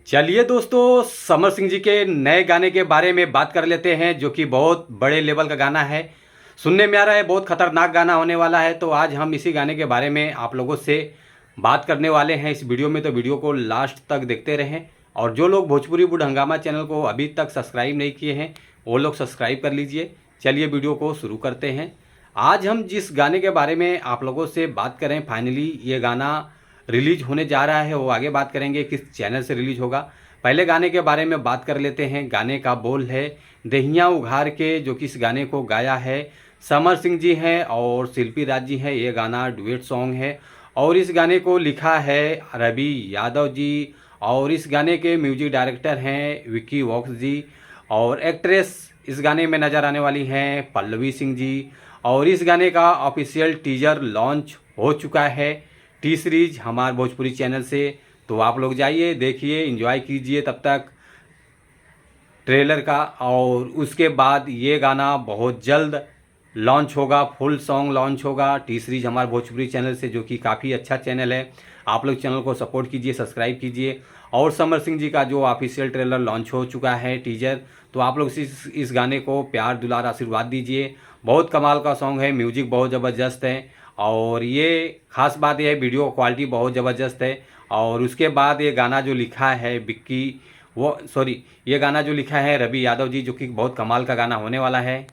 चलिए दोस्तों, समर सिंह जी के नए गाने के बारे में बात कर लेते हैं, जो कि बहुत बड़े लेवल का गाना है। सुनने में आ रहा है बहुत खतरनाक गाना होने वाला है। तो आज हम इसी गाने के बारे में आप लोगों से बात करने वाले हैं इस वीडियो में। तो वीडियो को लास्ट तक देखते रहें। और जो लोग भोजपुरी बुड हंगामा चैनल को अभी तक सब्सक्राइब नहीं किए हैं, वो लोग सब्सक्राइब कर लीजिए। चलिए वीडियो को शुरू करते हैं। आज हम जिस गाने के बारे में आप लोगों से बात करें, फाइनली ये गाना रिलीज होने जा रहा है। वो आगे बात करेंगे किस चैनल से रिलीज होगा। पहले गाने के बारे में बात कर लेते हैं। गाने का बोल है दहिया उघार के, जो कि इस गाने को गाया है समर सिंह जी हैं और शिल्पी राज जी हैं। ये गाना डुएट सॉन्ग है और इस गाने को लिखा है रवि यादव जी। और इस गाने के म्यूजिक डायरेक्टर हैं विक्की वॉक्स जी। और एक्ट्रेस इस गाने में नज़र आने वाली हैं पल्लवी सिंह जी। और इस गाने का ऑफिशियल टीजर लॉन्च हो चुका है टी सीरीज हमारे भोजपुरी चैनल से। तो आप लोग जाइए, देखिए, एंजॉय कीजिए तब तक ट्रेलर का। और उसके बाद ये गाना बहुत जल्द लॉन्च होगा, फुल सॉन्ग लॉन्च होगा टी सीरीज हमारे भोजपुरी चैनल से, जो कि काफ़ी अच्छा चैनल है। आप लोग चैनल को सपोर्ट कीजिए, सब्सक्राइब कीजिए। और समर सिंह जी का जो ऑफिशियल ट्रेलर लॉन्च हो चुका है टीजर, तो आप लोग इस गाने को प्यार दुलार आशीर्वाद दीजिए। बहुत कमाल का सॉन्ग है, म्यूजिक बहुत ज़बरदस्त है। और ये खास बात यह है, वीडियो क्वालिटी बहुत ज़बरदस्त है। और उसके बाद ये गाना जो लिखा है विक्की, ये गाना जो लिखा है रवि यादव जी, जो कि बहुत कमाल का गाना होने वाला है।